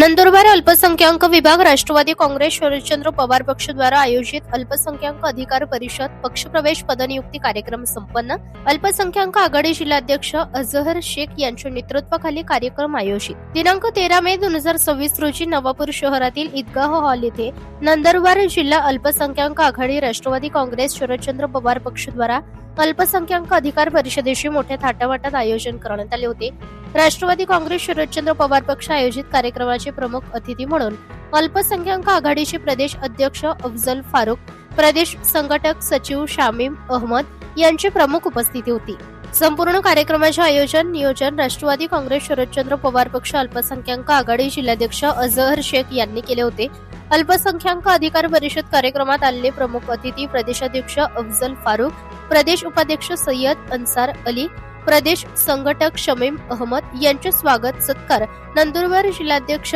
नंदुरबार अल्पसंख्याक विभाग राष्ट्रवादी काँग्रेस शरदचंद्र पवार पक्ष द्वारा आयोजित अल्पसंख्याक अधिकार परिषद पक्षप्रवेश पदनियुक्ती कार्यक्रम संपन्न। अल्पसंख्याक आघाडी जिल्हाध्यक्ष अजहर शेख यांच्या नेतृत्वाखाली कार्यक्रम आयोजित दिनांक 13 मे 2026 रोजी नवापूर शहरातील ईदगाह हॉल येथे नंदुरबार जिल्हा अल्पसंख्याक आघाडी राष्ट्रवादी काँग्रेस शरदचंद्र पवार पक्ष द्वारा अल्पसंख्याक अधिकार परिषदेचे मोठ्या थाटामाटात आयोजन करण्यात आले होते। राष्ट्रवादी काँग्रेस शरदचंद्र पवार पक्ष आयोजित कार्यक्रमाचे प्रमुख अतिथी म्हणून अल्पसंख्याक आघाडीचे प्रदेश अध्यक्ष अफजल फारुक, प्रदेश संघटक सचिव शामीम अहमद यांची प्रमुख उपस्थिती होती। संपूर्ण कार्यक्रमाचे आयोजन नियोजन राष्ट्रवादी काँग्रेस शरदचंद्र पवार पक्ष अल्पसंख्याक आघाडी जिल्हाध्यक्ष अजहर शेख यांनी केले होते। अल्पसंख्याक अधिकार परिषद कार्यक्रमात आलेले प्रमुख अतिथी प्रदेशाध्यक्ष अफजल फारुक, प्रदेश उपाध्यक्ष सय्यद अन्सार अली, प्रदेश संघटक शमीम अहमद यांचे स्वागत सत्कार नंदुरबार जिल्हाध्यक्ष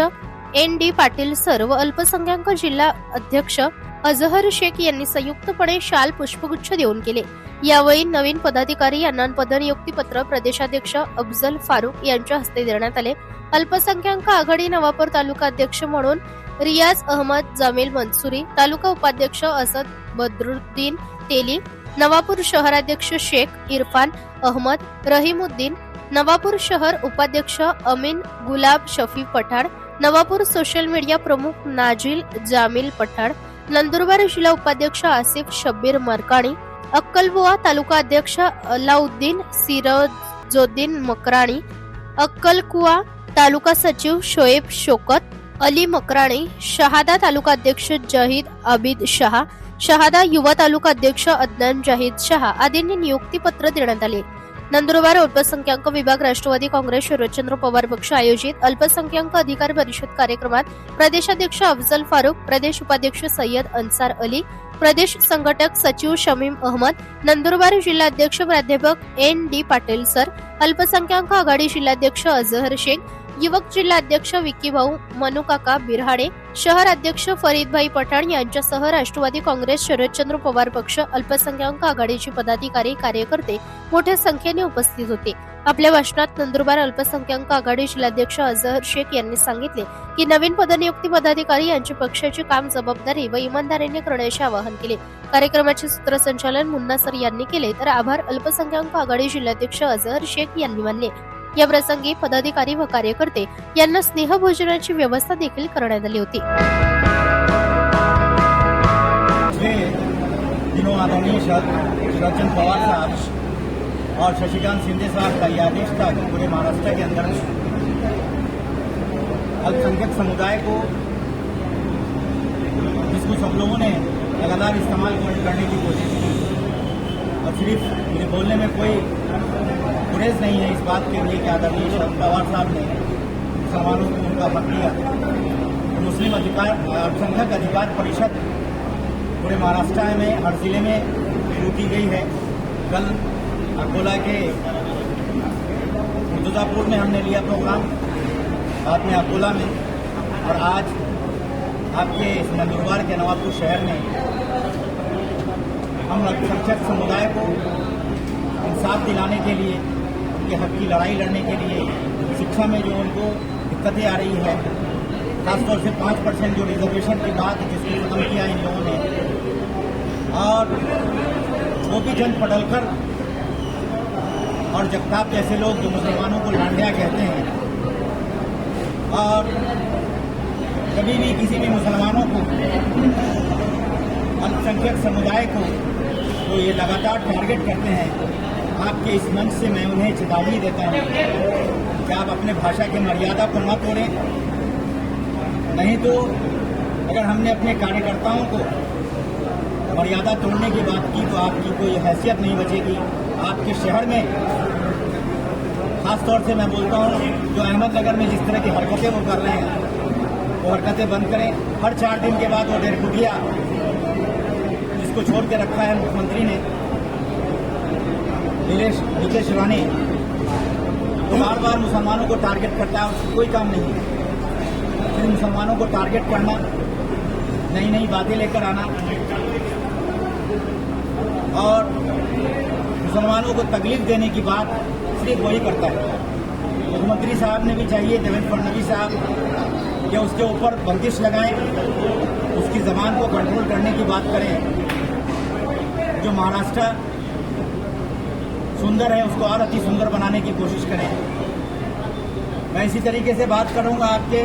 ND पाटील सर व अल्पसंख्याक जिल्हा अध्यक्ष अजहर शेख यांनी संयुक्तपणे शाल पुष्पगुच्छ देऊन केले। यावेळी नवीन पदाधिकारी यांना पदनियुक्ती पत्र प्रदेशाध्यक्ष अफजल फारुक यांच्या हस्ते देण्यात आले। अल्पसंख्याक आघाडी नवापूर तालुका अध्यक्ष म्हणून रियाज अहमद जामील मंसुरी, तालुका उपाध्यक्ष असद बद्रुद्दीन तेली, नवापूर शहराध्यक्ष शेख इरफान अहमद रहीमुद्दीन, नवापूर शहर उपाध्यक्ष अमीन गुलाब शफी पठाण, नवापूर सोशल मीडिया प्रमुख नाजिल जामील पठाण, नंदुरबार जिल्हा उपाध्यक्ष आसिफ शब्बीर मरकाणी, अक्कलबुवा तालुका अध्यक्ष अलाउद्दीन सिराजुद्दीन मकराणी, अक्कलकुवा तालुका सचिव शोएब शोकत अली मकराणी, शहादा तालुका अध्यक्ष जाहिद आबिद शहा, शहादा युवा तालुका अध्यक्ष अदनान जाहिद शहा आदींनी नियुक्ती पत्र देण्यात आले। नंदुरबार अल्पसंख्याक विभाग राष्ट्रवादी काँग्रेस शरदचंद्र पवार पक्ष आयोजित अल्पसंख्याक अधिकार परिषद कार्यक्रमात प्रदेशाध्यक्ष अफजल फारुक, प्रदेश उपाध्यक्ष सय्यद अन्सार अली, प्रदेश संघटक सचिव शमीम अहमद, नंदुरबार जिल्हाध्यक्ष प्राध्यापक ND पाटील सर, अल्पसंख्याक आघाडी जिल्हाध्यक्ष अजहर शेख, युवक जिल्हाध्यक्ष विकीभाऊ मनुकाका बिरहाडे, शहर अध्यक्ष फरीदभाई पठाण यांच्यासह राष्ट्रवादी काँग्रेस शरदचंद्र पवार पक्ष अल्पसंख्याक आघाडीचे पदाधिकारी कार्यकर्ते मोठ्या संख्येने उपस्थित होते। आपल्या भाषणात नंदुरबार अल्पसंख्याक आघाडी जिल्हाध्यक्ष अजहर शेख यांनी सांगितले की नवीन पदनियुक्ती पदाधिकारी यांची पक्षाचे काम जबाबदारी व इमानदारीने करण्याचे आवाहन केले। कार्यक्रमाचे सूत्रसंचालन मुन्ना सर यांनी केले तर आभार अल्पसंख्याक आघाडी जिल्हाध्यक्ष अजहर शेख यांनी मानले। या प्रसंगी पदाधिकारी व कार्यकर्ते यांना स्नेहभोजनाची व्यवस्था देखील करण्यात आली होती। दिनों आदरणीय शरदचंद्र पवार साहब और शशिकांत शिंदे साहब का यह आदेश था कि पूरे महाराष्ट्र के अंदर अल्पसंख्यक समुदाय को जिसको सब लोगों ने लगातार इस्तेमाल करने की कोशिश की और सिर्फ मेरे बोलने में कोई गुरेज नहीं है इस बात के लिए कि आदरणीय शरद पवार साहब ने मुसलमानों को उनका मत दिया। मुस्लिम अल्पसंख्यक अधिकार परिषद पूरे महाराष्ट्र में हर जिले में शुरू की गई है। कल अकोला के मुर्तुजापुर में हमने लिया प्रोग्राम, बाद में अकोला में, और आज आपके इस नंदुरबार के नवापुर शहर में हम अल्पसंख्यक समुदाय को इंसाफ दिलाने के लिए, उनके हक की लड़ाई लड़ने के लिए, शिक्षा में जो उनको दिक्कतें आ रही है, खासतौर से 5% जो रिजर्वेशन की बात है जिसको खत्म किया इन लोगों ने, और गोपीचंद पडलकर और जगताप जैसे लोग जो मुसलमानों को लांडिया कहते हैं, और कभी भी किसी भी मुसलमानों को, अल्पसंख्यक समुदाय को तो ये लगातार टारगेट करते हैं। आपके इस मंच से मैं उन्हें चेतावनी देता हूँ कि आप अपने भाषा की मर्यादा को न तोड़ें, नहीं तो अगर हमने अपने कार्यकर्ताओं को मर्यादा तोड़ने की बात की तो आपकी कोई हैसियत नहीं बचेगी। आपके शहर में खास तौर से मैं बोलता हूँ जो अहमदनगर में जिस तरह की हरकतें वो कर रहे हैं वो हरकतें बंद करें। हर 4 दिन के बाद वो डेरकुटिया जिसको छोड़ के रखा है मुख्यमंत्री ने, नीतीश राणे, तो बार बार मुसलमानों को टारगेट करता है, उसको कोई काम नहीं है। सिर्फ मुसलमानों को टारगेट करना, नई नई बातें लेकर आना और मुसलमानों को तकलीफ देने की बात सिर्फ वही करता है। मुख्यमंत्री साहब ने भी चाहिए, देवेंद्र फडणवीस साहब या उसके ऊपर बंदिश लगाएं, उसकी ज़बान को कंट्रोल करने की बात करें। जो महाराष्ट्र सुंदर है उसको और अति सुंदर बनाने की कोशिश करें। मैं इसी तरीके से बात करूंगा आपके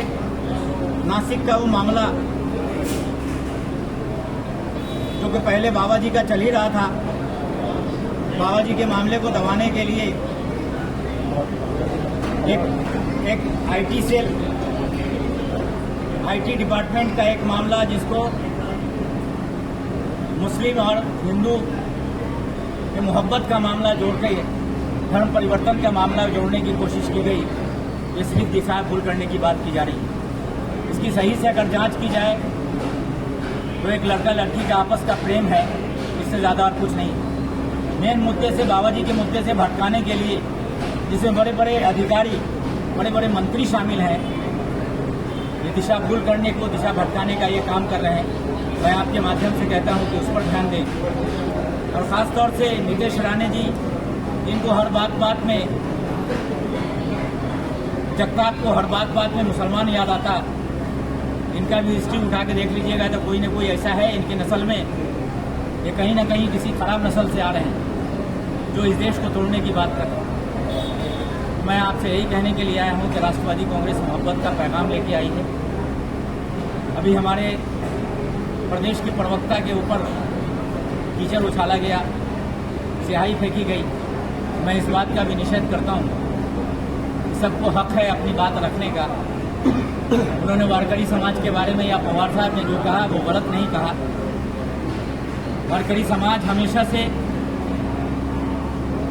नासिक का वो मामला जो कि पहले बाबा जी का चल ही रहा था। बाबा जी के मामले को दबाने के लिए एक आईटी सेल, आईटी डिपार्टमेंट का एक मामला जिसको मुस्लिम और हिंदू के मोहब्बत का मामला जोड़ के धर्म परिवर्तन का मामला जोड़ने की कोशिश की गई। ये सिर्फ दिशा भूल करने की बात की जा रही है। इसकी सही से अगर जांच की जाए तो एक लड़का लड़की का आपस का प्रेम है, इससे ज़्यादा और कुछ नहीं। मेन मुद्दे से, बाबा जी के मुद्दे से भटकाने के लिए जिसमें बड़े बड़े अधिकारी, बड़े बड़े मंत्री शामिल हैं, ये दिशा भूल करने को, दिशा भटकाने का ये काम कर रहे हैं। मैं आपके माध्यम से कहता हूँ कि उस पर ध्यान दें। और ख़ास तौर से नीतीश राणे जी, जिनको हर बात बात में, जगताप को हर बात बात में मुसलमान याद आता, इनका भी हिस्ट्री उठा के देख लीजिएगा तो कोई न कोई ऐसा है इनकी नस्ल में, ये कहीं ना कहीं किसी खराब नस्ल से आ रहे हैं जो इस देश को तोड़ने की बात कर रहे हैं। मैं आपसे यही कहने के लिए आया हूँ कि राष्ट्रवादी कांग्रेस मोहब्बत का पैगाम लेके आई है। अभी हमारे प्रदेश के प्रवक्ता के ऊपर कीचड़ उछाला गया, स्याही फेंकी गई। मैं इस बात का भी निषेध करता हूँ। सबको हक है अपनी बात रखने का। उन्होंने वारकरी समाज के बारे में या पवार साहब ने जो कहा वो गलत नहीं कहा। वारकरी समाज हमेशा से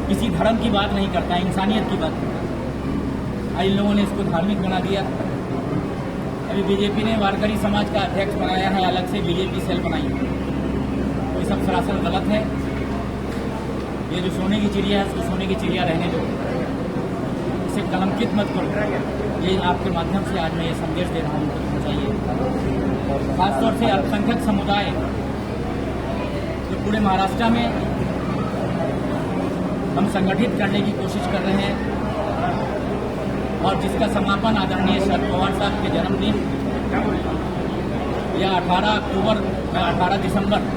किसी धर्म की बात नहीं करता, इंसानियत की बात करता। इन लोगों ने इसको धार्मिक बना दिया। अभी बीजेपी ने वारकरी समाज का अध्यक्ष बनाया है, अलग से बीजेपी सेल बनाई है। तो ये सब सरासर गलत है। ये जो सोने की चिड़िया है उसको सोने की चिड़िया रहने दो, इसे कलंकित मत करो। ये आपके माध्यम से आज मैं ये संदेश दे रहा हूँ। चाहिए खासतौर से अल्पसंख्यक समुदाय जो पूरे महाराष्ट्र में हम संगठित करने की कोशिश कर रहे हैं और जिसका समापन आदरणीय शरद पवार साहब के जन्मदिन या 18 अक्टूबर या 18 दिसंबर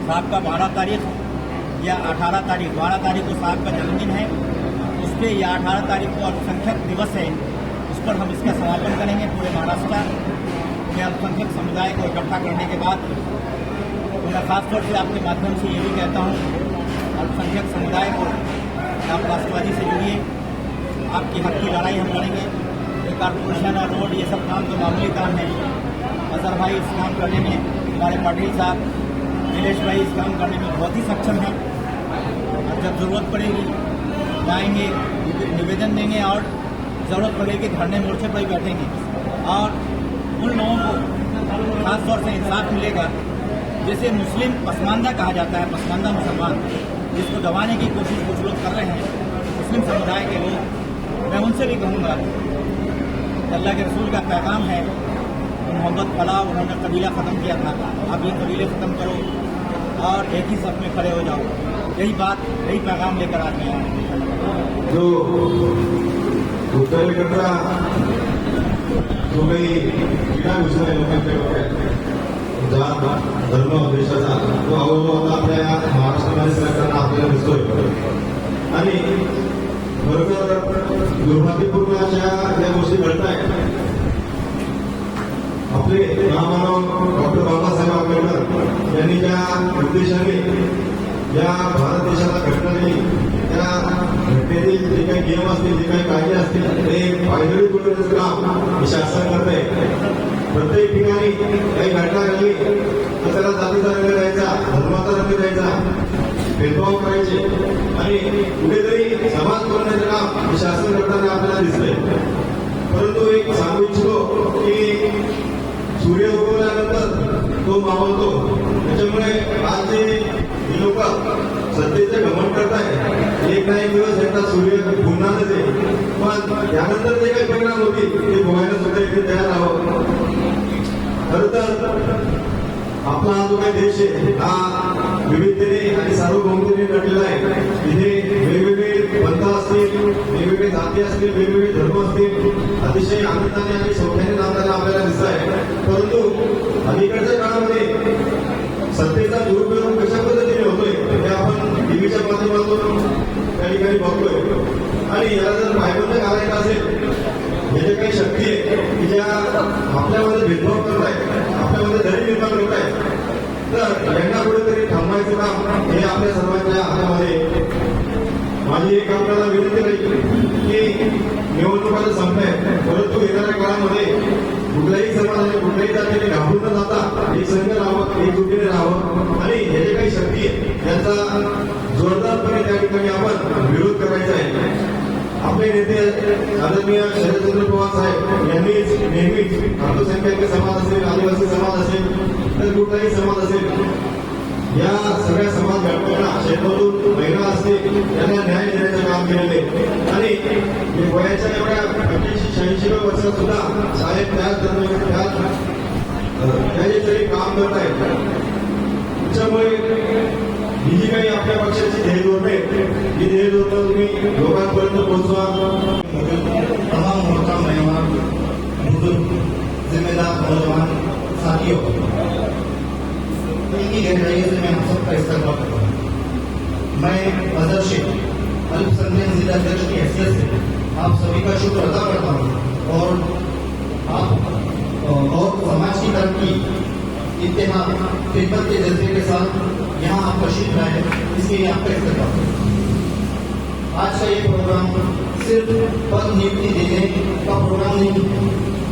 साहब का 12 तारीख या 18 तारीख 12 तारीख को साहब का जन्मदिन है, उसके या 18 तारीख को अल्पसंख्यक दिवस है, उस पर हम इसका समापन करेंगे। पूरे महाराष्ट्र के अल्पसंख्यक समुदाय को इकट्ठा करने के बाद मैं खासतौर से आपके माध्यम से ये भी कहता हूँ, अल्पसंख्यक समुदाय को आप राष्ट्रवादी से जुड़िए। आपकी हक की लड़ाई हम लड़ेंगे। ये कारपोरेशन और रोड ये सब काम तो मामूली काम है। अजहर भाई इस काम करने में, हमारे पाटिल साहब, नीलेश भाई इस काम करने में बहुत ही सक्षम हैं। और जब ज़रूरत पड़ेगी जाएंगे, निवेदन देंगे और ज़रूरत पड़ेगी धरने मोर्चे पर ही बैठेंगे। और उन लोगों को खास तौर से इंसाफ मिलेगा। जैसे मुस्लिम पसमानदा कहा जाता है, पसमानदा मुसलमान, जिसको दबाने की कोशिश कुछ लोग कर रहे हैं, मुस्लिम समुदाय के लोग, मैं उनसे भी कहूँगा अल्लाह के रसूल का पैगाम है, मोहब्बत फैलाओ। उन्होंने कबीला ख़त्म किया था, आप ये कबीले ख़त्म करो और एक ही सफ में खड़े हो जाओ। यही बात, यही पैगाम लेकर आज मैं आया। जो उत्तरेकडचा जो काही विधान आहे लोकांच्या जात धर्म देशाचा तो अवलंब आपल्या महाराष्ट्रामध्ये सरकारनं आपल्याला दिसतोय। आणि खरोखर दुर्भाग्यपूर्ण अशा या गोष्टी घडत आहेत। आपले महामानव डॉक्टर बाबासाहेब आंबेडकर यांनी ज्या उद्देशाने या भारत देशाला घटना दिली, त्या घटनेतील जे काही नियम असतील, जे काही कायदे असतील, ते पायदळी बनवण्याचं काम हे शासन करत आहे। प्रत्येक ठिकाणी काही घटना घडली तर त्याला जातीचा रंग द्यायचा, धर्माचा रंग द्यायचा, भेदभाव करायचे आणि कुठेतरी समाज तोडण्याचं काम हे शासन करताना आपल्याला दिसतंय। परंतु एक सांगू इच्छितो की सूर्य उगवल्यानंतर तो मावळतो। त्याच्यामुळे आज जे ही लोक सत्तेचे घमंड करतायत, एक ना एक दिवस एकदा सूर्य पुन्हा येते, पण त्यानंतर जे काही परिणाम होतील ते भोगायला सुद्धा इथे तयार आहोत। खरं तर आपला हा जो काही देश आहे हा विविधतेने आणि सार्वभौमतेने नटलेला आहे। इथे वेगवेगळे पंथ असतील, वेगवेगळे जाती असतील, वेगवेगळे धर्म असतील, अतिशय आनंदाने आणि सौख्याने नांदताना आपल्याला दिसत आहे. परंतु अलीकडच्या काळामध्ये सत्तेचा दुरुपयोग कशा पद्धतीने होतोय हे आपण टीव्हीच्या माध्यमातून त्या ठिकाणी बघतोय. आणि याला जर पायबंद घालायचा असेल, याच्या काही शक्ती आहे की ज्या आपल्यामध्ये भेदभाव करत आहेत, आपल्यामध्ये दरी निर्माण करत आहेत, तर यांना कुठेतरी थांबवायचं काम हे आपल्या सर्वांच्या हातामध्ये. माझी एक आपल्याला विनंती राहील की निवडणुका तर संपल्या, परंतु येणाऱ्या काळामध्ये कुठल्याही समाजाने कुठल्याही जातीने घाबरून न जाता एक संघ राहावं, एकजुटीने राहावं आणि हे जे काही शक्ती आहे याचा जोरदारपणे त्या ठिकाणी आपण विरोध करायचा आहे. आपले नेते आदरणीय शरदचंद्र पवार साहेब यांनीच नेहमीच अल्पसंख्याक समाज असेल, आदिवासी समाज असेल, तर कुठलाही समाज असेल, या सगळ्या समाज घटकांना शेतातून महिला असते त्यांना न्याय देण्याचं काम केलेले. आणि वयाच्या एवढ्या 85-86 वर्षात सुद्धा साहेब त्याचे काम करत आहेत. त्याच्यामुळे ही जी काही आपल्या पक्षाची ध्येयधोरण आहे, ही ध्येयधोरण तुम्ही लोकांपर्यंत पोहोचवा. तमाम मोर्चा मेहमान, बुजुर्ग, जिम्मेदार नौजवान साथियों, इनकी गहराई से मैं आप सबका इस्तेमाल करता हूँ. मैं अदर्शित अल्पसंख्यक जिलाध्यक्ष की हैसियत से आप सभी का शुक्र अदा करता हूँ और आप और समाज की तरक्की, इत्तेहाद, खिदमत के जज्बे के साथ यहाँ आप तशरीफ लाए, इसके लिए आपका इस्तेमाल करता हूँ. आज का ये प्रोग्राम सिर्फ पद नियुक्ति देने का प्रोग्राम नहीं,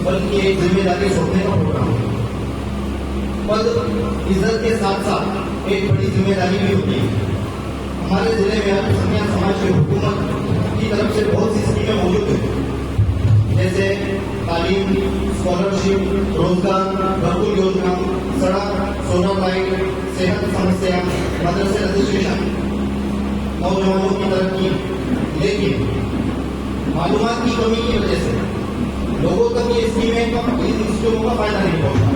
बल्कि एक जिम्मेदारी सौंपने का प्रोग्राम है. पद इज्जत के साथ साथ एक बड़ी जिम्मेदारी भी होती है. हमारे जिले में अल्पसंख्यक समाज की हुकूमत की तरफ से बहुत सी स्कीमें मौजूद है, जैसे तालीम, स्कॉलरशिप, रोजगार, घरकुल योजना, सड़क, सोलर लाइट, सेहत समस्या, मदरसे रजिस्ट्रेशन, नौजवानों की तरक्की. लेकिन मालूमात की कमी की वजह से लोगों तक ये स्कीमें इन स्कीमों का फायदा नहीं पहुंचा.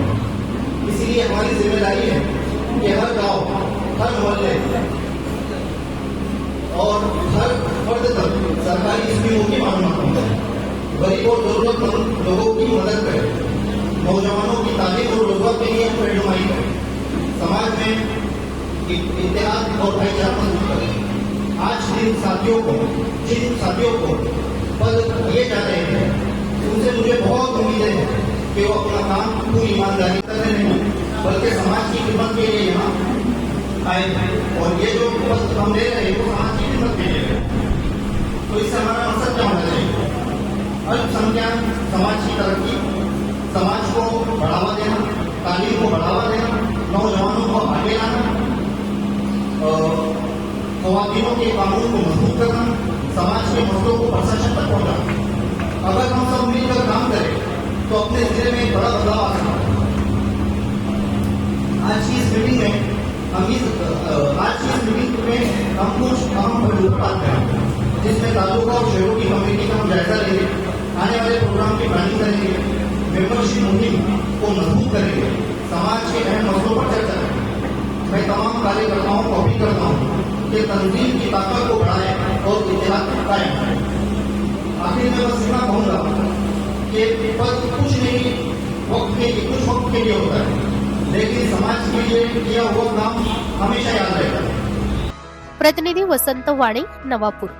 इसलिए हमारी जिम्मेदारी है कि हर गांव, हर मोहल्ले और हर फर्द तक सरकारी स्कीमों की मालूमात पहुंचाए, गरीब और जरूरतमंद लोगों की मदद करें, नौजवानों की तालीम और रोजगार के लिए रहनुमाई करें, समाज में इत्तेहाद और भाईचारा मजबूत करें. आज जिन साथियों को पद दिए जा रहे हैं, उनसे मुझे बहुत उम्मीदें हैं कि वो अपना काम पूरी ईमानदारी से नहीं बल्कि समाज की खिदमत के लिए यहाँ आए हैं. और ये जो पद हम ले रहे हैं वो समाज की खिदमत के लिए. तो इससे हमारा मकसद क्या होना चाहिए? अल्पसंख्यक समाज की तरक्की, समाज को बढ़ावा देना, तालीम को बढ़ावा देना, नौजवानों को आगे लाना, खवातीनों के कानून को मजबूत करना, समाज के मसलों को प्रशासन तक पहुंचाना. अगर हम सब मिलकर काम करें तो अपने जिले में बड़ा बदलाव आ सकता है. आज की इस मीटिंग में हम कुछ अहम पहलुओं पर बात करेंगे, जिसमें तालुका और शहरों की कमेटी का हम जायजा लेंगे, आने वाले प्रोग्राम की प्लानिंग करेंगे, मेंबरशिप मुहिम को मजबूत करेंगे, समाज के अहम मसलों पर चर्चा करेंगे. मैं तमाम कार्यकर्ताओं को अपील करता हूँ कि तंजीम की ताकत को बढ़ाएं और इतिहाद कायम करें. आखिर में बस इतना कहूँगा कि पद कुछ नहीं, कुछ वक्त के लिए होता है, लेकिन समाज के लिए किया हुआ काम हमेशा याद रहेगा. प्रतिनिधी वसंत वाणी, नवापूर.